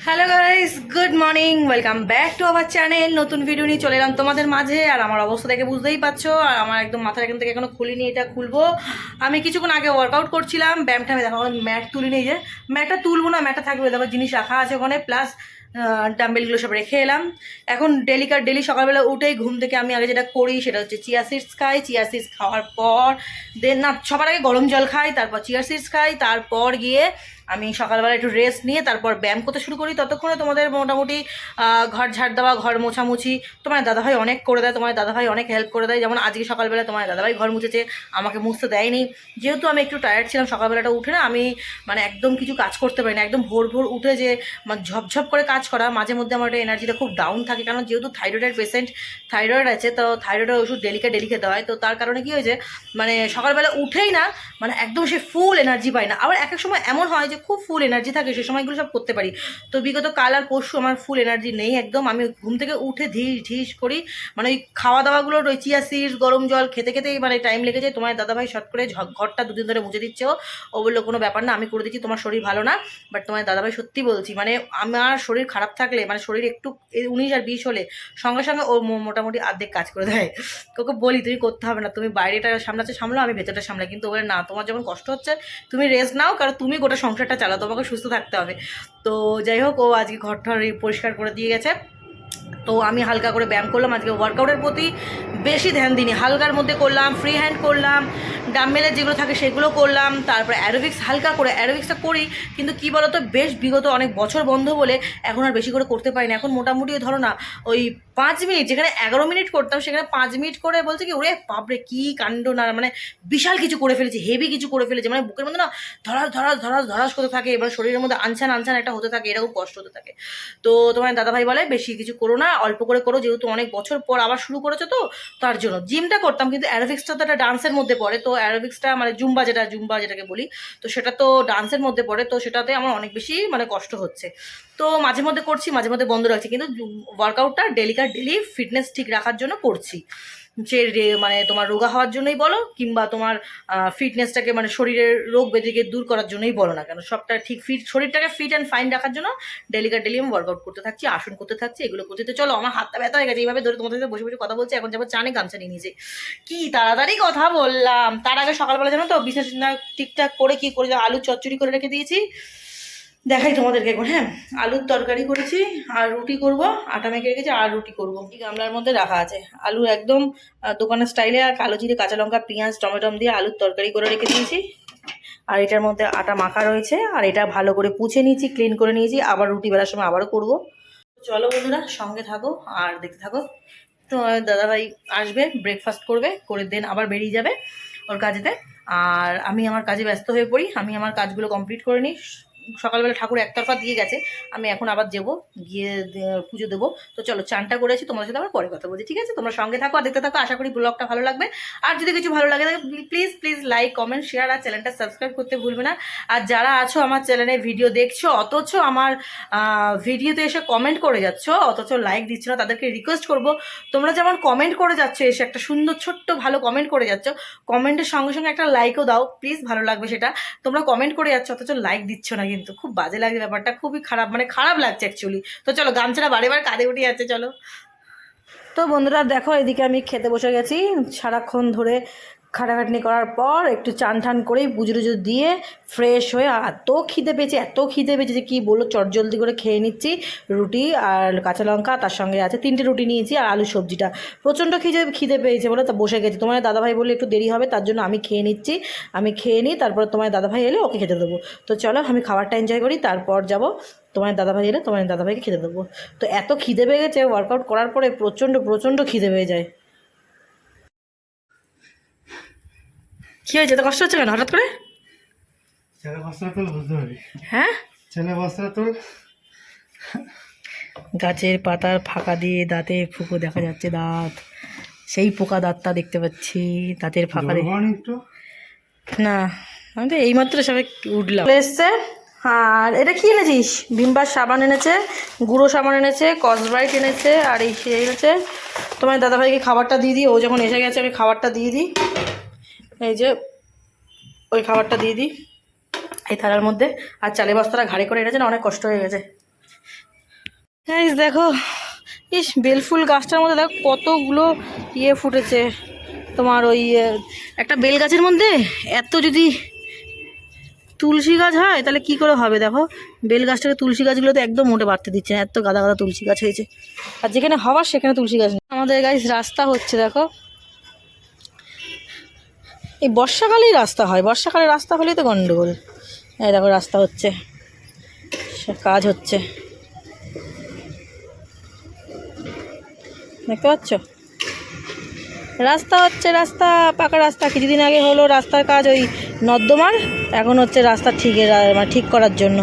Hello guys, good morning, welcome back to our channel. নতুন video নিয়ে চলে এলাম তোমাদের মাঝে। আর আমার অবস্থা দেখে বুঝতেই পারছো, আর আমার একদম মাথার এখান থেকে এখনো খুলিনি, এটা খুলবো। আমি কিছুক্ষণ আগে ওয়ার্কআউট করছিলাম, ব্যায়ামটা আমি দেখো ম্যাট তুলি নেই, যে ম্যাটটা তুলবো না, ম্যাটটা থাকবে, দেখো জিনিস রাখা আছে ওখানে, প্লাস ডাম্বেলগুলো সব রেখে এলাম। এখন ডেলি সকালবেলা উঠেই ঘুম থেকে আমি আগে যেটা করি সেটা হচ্ছে চিয়া সিডস খাই। চিয়া সিডস খাওয়ার পর দেন না, সবার আগে গরম জল খাই, তারপর চিয়া সিডস খাই, তারপর গিয়ে আমি সকালবেলা একটু রেস্ট নিয়ে তারপর ব্যায়াম করতে শুরু করি। ততক্ষণে তোমাদের মোটামুটি ঘর ঝাড় দেওয়া, ঘর মোছামুছি তোমার দাদাভাই অনেক করে দেয়, তোমার দাদাভাই অনেক হেল্প করে দেয়। যেমন আজকে সকালবেলা তোমার দাদাভাই ঘর মুছেছে, আমাকে মুছতে দেয়নি, যেহেতু আমি একটু টায়ার্ড ছিলাম। সকালবেলাটা উঠে না আমি মানে একদম কিছু কাজ করতে পারি না, একদম ভোর ভোর উঠে যে ঝপঝপ করে কাজ করা, মাঝে মধ্যে আমার একটা এনার্জিটা খুব ডাউন থাকে, কারণ যেহেতু থাইরয়েডের পেশেন্ট, থাইরয়েড আছে, তো থাইরয়েডের ওষুধ ডেলি খেতে হয়। তো তার কারণে কী হয়েছে, মানে সকালবেলা উঠেই না মানে একদম সে ফুল এনার্জি পায় না। আবার এক এক সময় এমন হয় যে খুব ফুল এনার্জি থাকে, সে সময়গুলো সব করতে পারি। তো বিগত কাল আর পরশু আমার ফুল এনার্জি নেই একদম। আমি ঘুম থেকে উঠে ঢিস করি, মানে ওই খাওয়া দাওয়াগুলোর ওই চিয়া সিডস গরম জল খেতেই মানে টাইম লেগে যায়। তোমার দাদাভাই শর্ট করে ঘরটা দুদিন ধরে মুছে দিচ্ছে, ও বললো কোনো ব্যাপার না, আমি করে দিচ্ছি, তোমার শরীর ভালো না। বাট তোমার দাদাভাই সত্যি বলছি, মানে আমার শরীর খারাপ থাকলে, মানে শরীর একটু 19 আর 20 হলে সঙ্গে সঙ্গে ও মোটামুটি অর্ধেক কাজ করে দেয়। ওকে বলি তুমি করতে হবে না, তুমি বাইরেটা সামলাও, আমি ভেতরটা সামলাই। কিন্তু বলে না, তোমার যখন কষ্ট হচ্ছে তুমি রেস্ট নাও, কারণ তুমি গোটা সংসারটা চালাও, তোমাকে সুস্থ থাকতে হবে। তো যাই হোক, ও আজকে ঘরটা পরিষ্কার করে দিয়ে গেছে। তো আমি হালকা করে ব্যায়াম করলাম, আজকে ওয়ার্কআউটের প্রতি বেশি ধ্যান দিইনি, হালকার মধ্যে করলাম, ফ্রি হ্যান্ড করলাম, ডাম্বেলের যেগুলো থাকে সেগুলো করলাম, তারপরে অ্যারোবিক্স হালকা করে, অ্যারোবিক্সটা করি। কিন্তু কী বলো তো, বেশ বিগত অনেক বছর বন্ধ বলে এখন আর বেশি করে করতে পারি না। এখন মোটামুটি ধরো না ওই 5 মিনিট, যেখানে 11 মিনিট করতাম সেখানে 5 মিনিট করে বলছে কি, ওরে বাপরে কী কাণ্ড না, মানে বিশাল কিছু করে ফেলেছি, হেভি কিছু করে ফেলেছি, মানে বুকের মধ্যে না ধরাস করতে থাকে, এবার শরীরের মধ্যে আনছান একটা হতে থাকে, এরকম কষ্ট হতে থাকে। তো তোমার দাদাভাই বলে বেশি কিছু করো না, অল্প করে করো, যেহেতু অনেক বছর পর আবার শুরু করেছো, তো তার জন্য জিমটা করতাম, কিন্তু অ্যারোবিক্সটা তো একটা ডান্সের মধ্যে পড়ে। তো অ্যারোবিক্সটা মানে জুম্বা যেটাকে বলি, তো সেটা তো ডান্সের মধ্যে পড়ে, তো সেটাতে আমার অনেক বেশি মানে কষ্ট হচ্ছে। তো মাঝে মধ্যে করছি, মাঝে মধ্যে বন্ধ রাখছি, কিন্তু ওয়ার্কআউটটা ডেলি ফিটনেস ঠিক রাখার জন্য করছি। যে মানে তোমার রোগা হওয়ার জন্যই বলো, কিংবা তোমার ফিটনেসটাকে মানে শরীরের রোগ ব্যাধিকে দূর করার জন্যই বলো না কেন, সবটা ঠিক শরীরটাকে ফিট অ্যান্ড ফাইন রাখার জন্য ডেলি আমি ওয়ার্কআউট করতে থাকছি, আসন করতে থাকছি, এগুলো করতে। তো চলো, আমার হাতটা ব্যথা হয়ে গেছে এইভাবে ধরে তোমাদের সাথে বসে বসে কথা বলছি। এখন যাবো চানে, গামছা নিয়ে নিজে কি তাড়াতাড়ি কথা বললাম। তার আগে সকালবেলা জানো তো বিশেষ ঠিকঠাক করে কি করে আলু চচ্চড়ি করে রেখে দিয়েছি, দেখাই তোমাদেরকে এখন। হ্যাঁ, আলুর তরকারি করেছি, আর রুটি করব, আটা মেখে রেখেছি, আর রুটি করব। এই গামলার মধ্যে রাখা আছে আলু, একদম দোকানের স্টাইলে, আর কালো জিরে, কাঁচা লঙ্কা, পেঁয়াজ, টমেটো দিয়ে আলুর তরকারি করে রেখে দিয়েছি। আর এটার মধ্যে আটা মাখা রয়েছে, আর এটা ভালো করে পুছে নিয়েছি, ক্লিন করে নিয়েছি, আবার রুটি বেলার সময় আবারও করব। চলো বন্ধুরা, সঙ্গে থাকো আর দেখতে থাকো। তো দাদাভাই আসবে, ব্রেকফাস্ট করবে, করে দেন আবার বেরিয়ে যাবে ওর কাজেতে। আর আমি আমার কাজে ব্যস্ত হয়ে পড়ি, আমি আমার কাজগুলো কমপ্লিট করে নিই। সকালবেলা ঠাকুর একতরফা দিয়ে গেছে, আমি এখন আবার যাবো, গিয়ে পুজো দেবো। তো চলো, চানটা করেছি, তোমাদের সাথে আবার পরে কথা বলছি, ঠিক আছে? তোমরা সঙ্গে থাকো আর দেখতে থাকো, আশা করি ব্লগটা ভালো লাগবে। আর যদি কিছু ভালো লাগে প্লিজ লাইক, কমেন্ট, শেয়ার, আর চ্যানেলটা সাবস্ক্রাইব করতে ভুলবে না। আর যারা আছো আমার চ্যানেলে ভিডিও দেখছো, অথচ আমার ভিডিওতে এসে কমেন্ট করে যাচ্ছ, অথচ লাইক দিচ্ছ না, তাদেরকে রিকোয়েস্ট করবো, তোমরা যেমন কমেন্ট করে যাচ্ছ, এসে একটা সুন্দর ছোট্ট ভালো কমেন্ট করে যাচ্ছ, কমেন্টের সঙ্গে সঙ্গে একটা লাইকও দাও প্লিজ, ভালো লাগবে সেটা। তোমরা কমেন্ট করে যাচ্ছ অথচ লাইক দিচ্ছ না, কিন্তু খুব বাজে লাগে ব্যাপারটা, খুবই খারাপ, মানে খারাপ লাগছে অ্যাকচুয়ালি। তো চলো, গামছাটা বারে কাঁধে উঠে যাচ্ছে, চলো। তো বন্ধুরা দেখো, এদিকে আমি খেতে বসে গেছি, সারাক্ষণ ধরে খাটাখাটনি করার পর একটু চান ঠান করেই পুজো টুজো দিয়ে ফ্রেশ হয়ে এত খিদে পেয়েছে যে কী বললো, চটজলদি করে খেয়ে নিচ্ছি। রুটি আর কাঁচা লঙ্কা, তার সঙ্গে আছে 3টে রুটি নিয়েছি, আর আলু সবজিটা। প্রচণ্ড খিদে পেয়েছে বলে তা বসে গেছি। তোমার দাদাভাই বললে একটু দেরি হবে, তার জন্য আমি খেয়ে নিচ্ছি। আমি খেয়ে নিই, তারপর তোমার দাদাভাই এলে ওকে খেতে দেবো। তো চলো, আমি খাবারটা এনজয় করি, তারপর যাব তোমার দাদাভাই এলে তোমার দাদাভাইকে খেতে দেবো। তো এত খিদে পেয়ে গেছে, ওয়ার্কআউট করার পরে প্রচণ্ড খিদে পেয়ে যায়। কি হয়েছে, তো কষ্ট হচ্ছে কেন হঠাৎ করে? ছেলে বস্ত্র তুল, বুঝতে পারি। হ্যাঁ, ছেলে বস্ত্র তুল। গাছের পাতার ফাঁকা দিয়ে দাঁতে ফুঁকো দেখা যাচ্ছে, দাঁত, সেই পোকা দাঁতটা দেখতে পাচ্ছি দাঁতের ফাঁকা দিয়ে। একটু না, আমি তো এইমাত্র সবাই উঠলাম, এসছে। আর এটা কি এনেছিস? ভিমবার সাবান এনেছে, গুঁড়ো সাবান এনেছে, কসব্রাইট এনেছে, আর এই সে এনেছে। তোমার দাদাভাইকে খাবারটা দিয়ে দিই, ও যখন এসে গেছে আমি খাবারটা দিয়ে দিই। এই যে ওই খাবারটা দিয়ে দিই এই থালার মধ্যে। আর চালের বস্তাটা ঘাড়ে করে এনেছে না, অনেক কষ্ট হয়ে গেছে। গাইস দেখো, ইস বেলফুল গাছটার মধ্যে দেখো কতগুলো ফুটেছে। তোমার ওই একটা বেল গাছের মধ্যে এত যদি তুলসী গাছ হয় তাহলে কি করে হবে। দেখো বেল গাছটাকে তুলসী গাছগুলো তো একদম মোটে বাড়তে দিচ্ছে না, এত গাদা গাদা তুলসী গাছ হয়েছে। আর যেখানে হওয়ার সেখানে তুলসী গাছ নেই। আমাদের গাইস রাস্তা হচ্ছে দেখো, এই বর্ষাকালেই রাস্তা হয়, বর্ষাকালে রাস্তা হলেই তো গন্ডগোল। এই দেখো রাস্তা হচ্ছে, কাজ হচ্ছে, দেখতে পাচ্ছ রাস্তা হচ্ছে, রাস্তা পাকা রাস্তা। কিছুদিন আগে হলো রাস্তার কাজ ওই নর্দমার, এখন হচ্ছে রাস্তা মানে ঠিক করার জন্য।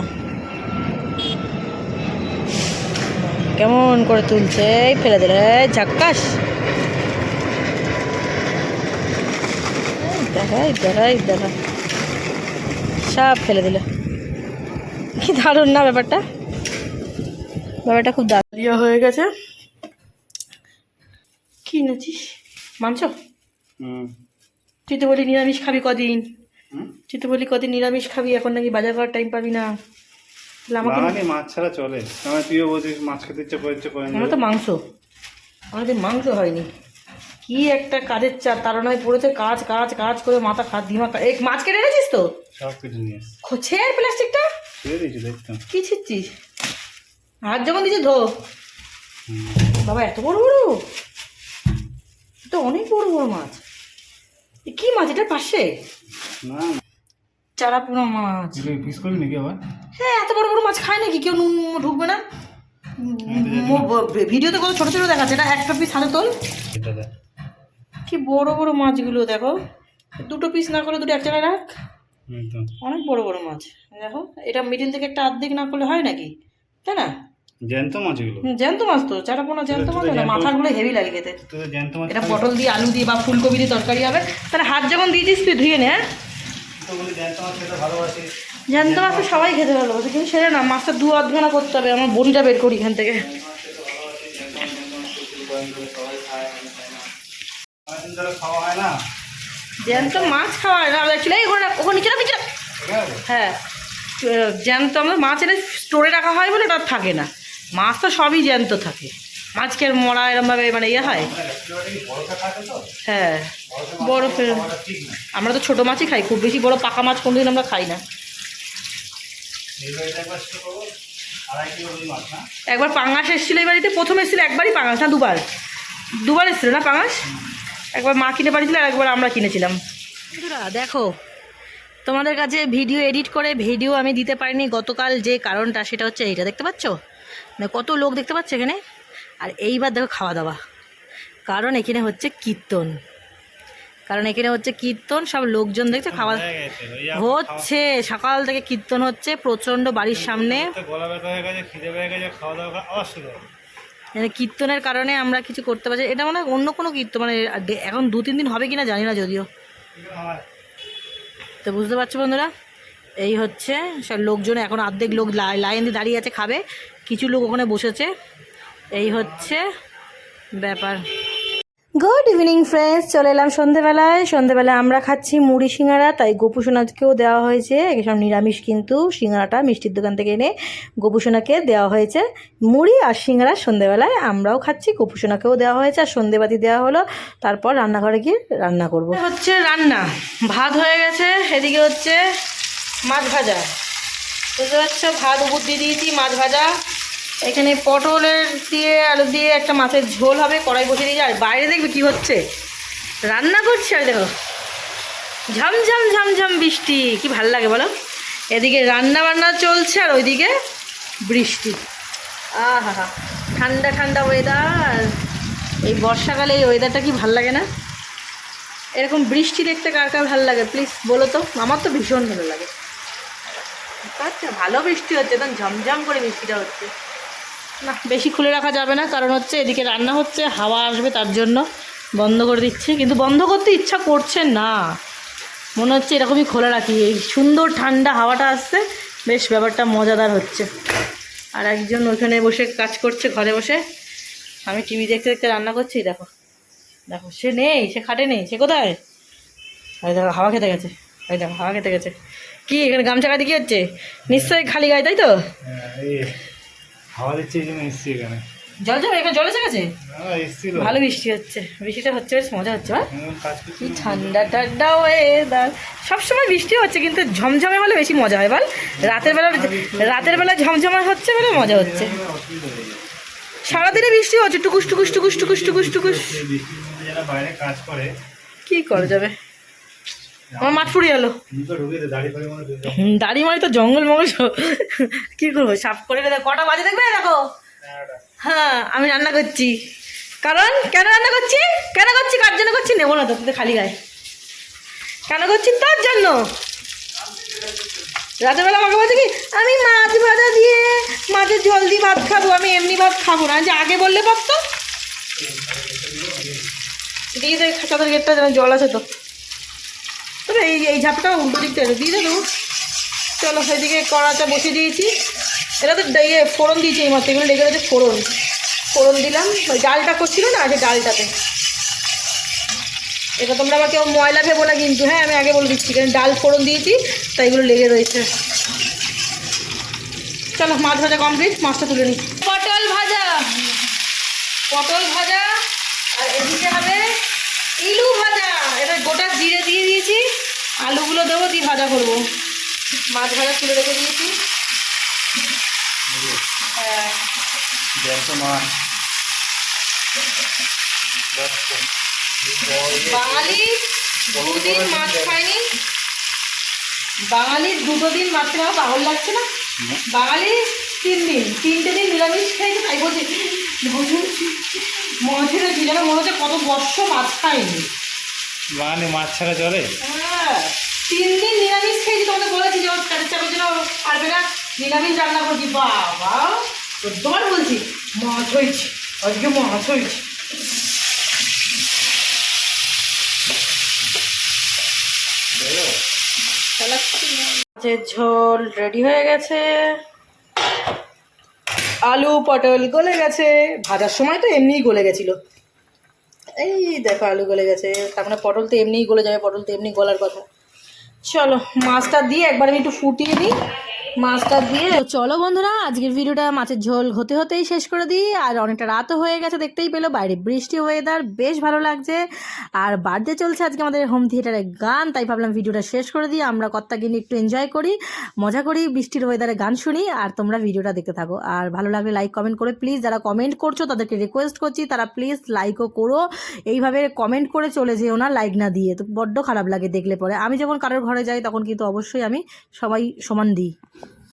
কেমন করে তুলছে, এই ফেলে দিলে ঝাক্কাস। দেখাই দেখাই দেখা সব ফেলে দিল। কি দারুণ না ব্যাপারটা, ব্যাপারটা খুব দারুণ হয়ে গেছে। কি নাচিস মাংস? তুই তো বলি নিরামিষ খাবি কদিন, তুই তো বলি কদিন নিরামিষ খাবি, এখন নাকি বাজার করার টাইম পাবি না। আমাকে মাছ ছাড়া চলে, আমার তুইও বলছিস মাছ খেতে ইচ্ছে করেছে। আমার তো মাংস, আমাদের মাংস হয়নি। কি একটা কাজের চাপ তার নয় পড়েছে, কাজ কাজ কাজ করে মাথা দিমাগ। এই মাছ কেটে এনেছিস তো? সব কিছু নিয়ে খোঁছে প্লাস্টিকটা ছেড়ে দিয়েছি, দেখতাম কি ছিচ্ছিস? হাত যখন দিয়েছিস ধো। বাবা এত বড় বড়, তো অনেক বড় বড় মাছ। কি মাছ এটার পাশে? না চারা পোনা মাছ। পিস করবি নাকি আবার? হ্যাঁ এত বড় বড় মাছ খায় নাকি কেউ? নুন ঢুকবে না ভিডিওতে কত ছোট ছোট দেখাচ্ছে, এটা একটা পিস হাতে তোল। কি বড় বড় মাছগুলো দেখো, দুটো পিস না করে দুটো এক জায়গায় রাখ। অনেক বড় বড় মাছ দেখো, এটা মিডিল থেকে একটা অর্ধেক না করলে হয় নাকি, তাই না? জ্যান্ত মাছ এগুলো, জ্যান্ত মাছ তো, চারা পোনা জ্যান্ত মাছ না, মাথাগুলো হেভি লাগে খেতে। এটা পটল দিয়ে আলু দিয়ে বা ফুলকপি দিয়ে তরকারি হবে। তাহলে হাত যখন দিয়েছিস তুই ধুয়ে নে। হ্যাঁ জ্যান্ত মাছ তো সবাই খেতে ভালোবাসে, কিন্তু সেটা না, মাছটা দু অর্ধনা করতে হবে। আমার বড়িটা বের করি এখান থেকে। জ্যান্ত মাছ খাওয়া হয় না অ্যাকচুয়ালি, ওখানে নিচে রাখি। হ্যাঁ জ্যান্ত আমাদের মাছ এনে স্টোরে রাখা হয় বলে ওটা থাকে না, মাছ তো সবই জ্যান্ত থাকে। মাছকে মরা এরমভাবে মানে ইয়ে হয়। হ্যাঁ বড় আমরা তো ছোটো মাছই খাই, খুব বেশি বড় পাকা মাছ কোনোদিন আমরা খাই না। একবার পাঙাশ এসেছিল এই বাড়িতে, প্রথম এসেছিল একবারই পাঙাশ, না দুবার, দুবার এসেছিল না পাঙাশ। একবার মা কিনে পাঠিয়েছিল আর একবার আমরা কিনেছিলাম। দেখো তোমাদের কাছে ভিডিও এডিট করে ভিডিও আমি দিতে পারিনি গতকাল, যে কারণটা সেটা হচ্ছে এইটা, দেখতে পাচ্ছ মানে কত লোক দেখতে পাচ্ছ এখানে। আর এইবার দেখো খাওয়া দাওয়া, কারণ এখানে হচ্ছে কীর্তন, সব লোকজন দেখছে, খাওয়া হচ্ছে সকাল থেকে কীর্তন হচ্ছে প্রচণ্ড বাড়ির সামনে। মানে কীর্তনের কারণে আমরা কিছু করতে পারছি, এটা মানে অন্য কোনো কীর্তন, মানে এখন 2-3 দিন হবে কিনা জানি না যদিও। তো বুঝতে পারছো বন্ধুরা, এই হচ্ছে সব লোকজন, এখন অর্ধেক লোক লাইন দিয়ে দাঁড়িয়ে আছে খাবে, কিছু লোক ওখানে বসেছে, এই হচ্ছে ব্যাপার। গুড ইভিনিং ফ্রেন্ডস, চলে এলাম সন্ধেবেলায় আমরা খাচ্ছি মুড়ি সিঙ্গারা, তাই গোপুসোনাকেও দেওয়া হয়েছে। এসব নিরামিষ, কিন্তু সিঙ্গারাটা মিষ্টির দোকান থেকে এনে গোপুসোনাকে দেওয়া হয়েছে মুড়ি আর সিঙ্গারা। সন্ধেবেলায় আমরাও খাচ্ছি, গোপুসোনাকেও দেওয়া হয়েছে, আর সন্ধেবাতি দেওয়া হলো। তারপর রান্নাঘরে গিয়ে রান্না করব। হচ্ছে রান্না, ভাত হয়ে গেছে, এদিকে হচ্ছে মাছ ভাজা, বুঝতে পারছো, ভাত উপর দিয়ে দিয়েছি, মাছ ভাজা। এখানে পটলের দিয়ে আলু দিয়ে একটা মাছের ঝোল হবে, কড়াই বসিয়ে দিয়েছি। আর বাইরে দেখবে কি হচ্ছে, রান্না করছি আর দেখো ঝমঝম ঝমঝম বৃষ্টি, কি ভাল লাগে বলো। এদিকে রান্না বান্না চলছে আর ওইদিকে বৃষ্টি। আহা ঠান্ডা ঠান্ডা ওয়েদার, এই বর্ষাকালে এই ওয়েদারটা কি ভাল লাগে না? এরকম বৃষ্টি দেখতে কার কার ভাল লাগে প্লিজ বলো তো, আমার তো ভীষণ ভালো লাগে। আচ্ছা ভালো বৃষ্টি হচ্ছে, একদম ঝমঝম করে বৃষ্টিটা হচ্ছে। না বেশি খুলে রাখা যাবে না, কারণ হচ্ছে এদিকে রান্না হচ্ছে, হাওয়া আসবে, তার জন্য বন্ধ করে দিচ্ছি। কিন্তু বন্ধ করতে ইচ্ছা করছে না, মনে হচ্ছে এরকমই খোলা রাখি। এই সুন্দর ঠান্ডা হাওয়াটা আসছে, বেশ ব্যাপারটা মজাদার হচ্ছে। আর একজন ওখানে বসে কাজ করছে ঘরে বসে, আমি টিভি দেখতে দেখতে রান্না করছি। দেখো দেখো সে নেই, সে খাটে নেই, সে কোথায়? ওই দেখো হাওয়া খেতে গেছে, ওই দেখো হাওয়া খেতে গেছে। কি এখানে গামছা কাটি কি হচ্ছে? নিশ্চয়ই খালি গায়ে, তাই তো? হাওয়া দিচ্ছে এই জন্য এসছি এখানে। জল জমে এখানে জল এসে গেছে, এসছিল ভালো বৃষ্টি হচ্ছে, বৃষ্টিটা হচ্ছে বেশ মজা হচ্ছে। হ্যাঁ কাজ করছি। কি ঠান্ডা ঠান্ডা ওয়েদার, সবসময় বৃষ্টি হচ্ছে কিন্তু ঝমঝমে হলে বেশি মজা হয় বল। রাতের বেলা ঝমঝমে হচ্ছে বলে মজা হচ্ছে। অসুবিধা হয়ে যায়। সারাদিনে বৃষ্টি হচ্ছে টুকুস টুকুস টুকুস টুকুস টুকুস টুকুস। বৃষ্টির মধ্যে যারা বাইরে কাজ করে কি করা যাবে, আমার মাঠ ফুরিয়ে গেলো। দুটো ঢুকে দাঁড়িয়ে পড়ে মনে হয় দাড়ি মারি তো জঙ্গল মঙ্গল সব। কি করবো, সাফ করে দেখো কটা বাজে দেখবে দেখো। হ্যাঁ আমি রান্না করছি, কারণ কেন রান্না করছি, কেন করছি, কার জন্য করছি, নেবো না তো তুই খালি গায়ে। কেন করছি, তার জন্য। রাতের বেলা আমাকে বলছে কি আমি মাছ ভাজা দিয়ে মাছের ঝোল দিয়ে ভাত খাবো, আমি এমনি ভাত খাবো না, যে আগে বললে পারতো। দিয়ে দে চাদর গেটটা, যেন জল আছে তো। তবে এই ঝাপটা উল্টো দিকটা দিয়ে দে তো। চলো সেদিকে কড়াটা বসিয়ে দিয়েছি। এটা তো ফোড়ন দিয়েছি এই মাত্র, এগুলো লেগে রয়েছে ফোড়ন দিলাম। ওই ডালটা করছিল না, সেই ডালটাতে। এটা তোমরা আবার কেউ ময়লা ভেবো না কিন্তু, হ্যাঁ আমি আগে বলে দিচ্ছি, কারণ ডাল ফোড়ন দিয়েছি তাই এগুলো লেগে রয়েছে। চলো মাছ ভাজা কমপ্লিট, মাছটা তুলে নিই। পটল ভাজা আর এদিকে হবে ইলু ভাজা। এটা গোটা জিরে দিয়ে দিয়েছি, আলুগুলো দেবো, দিয়ে ভাজা করবো। মাছ ভাজা তুলে রেখে দিয়েছি। হ্যাঁ বাঙালি দুদিন মাছ খায়নি, বাঙালির দুটো দিন মাছ খাওয়া পাগল লাগছে না। বাঙালি 3 দিন, 3টে দিন নিরামিষ খাইছে, তাই বলছি মনে হচ্ছে যেন মনে হচ্ছে কত বর্ষ মাছ খায়নি। মানে মাছ ছাড়া চলে? হ্যাঁ 3 দিন নিরামিষ খেয়েছি, তোমাদের বলেছি যে পেটের চাপের জন্য পারবে না, নিরামিষ রান্না করছি। বাবা তোমার বলছি মাছ হয়েছে, আজকে মাছ হয়েছে। মাছের ঝোল রেডি হয়ে গেছে, আলু পটল গলে গেছে, ভাজার সময় তো এমনিই গলে গেছিলো। এই দেখো আলু গলে গেছে, তার মানে পটল তো এমনিই গলে যাবে, পটল তো এমনি গলার কথা। চলো মাছটা দিয়ে একবার আমি একটু ফুটিয়ে নিই, মাছটা দিয়ে। চলো বন্ধুরা আজকের ভিডিওটা মাছের ঝোল হতে হতেই শেষ করে দিই। আর অনেকটা রাতও হয়ে গেছে, দেখতেই পেলো বাইরে বৃষ্টি ওয়েদার বেশ ভালো লাগছে। আর বাড়িতে চলছে আজকে আমাদের হোম থিয়েটারের গান, তাই ভাবলাম ভিডিওটা শেষ করে দিই। আমরা কর্তাগিনি একটু এনজয় করি, মজা করি, বৃষ্টির ওয়েদারে গান শুনি, আর তোমরা ভিডিওটা দেখতে থাকো। আর ভালো লাগলে লাইক কমেন্ট করে প্লিজ, যারা কমেন্ট করছো তাদেরকে রিকোয়েস্ট করছি তারা প্লিজ লাইকও করো। এইভাবে কমেন্ট করে চলে যেও না লাইক না দিয়ে, তো বড্ড খারাপ লাগে দেখলে পরে। আমি যখন কারোর ঘরে যাই তখন কিন্তু অবশ্যই আমি সবাই সমান দিই।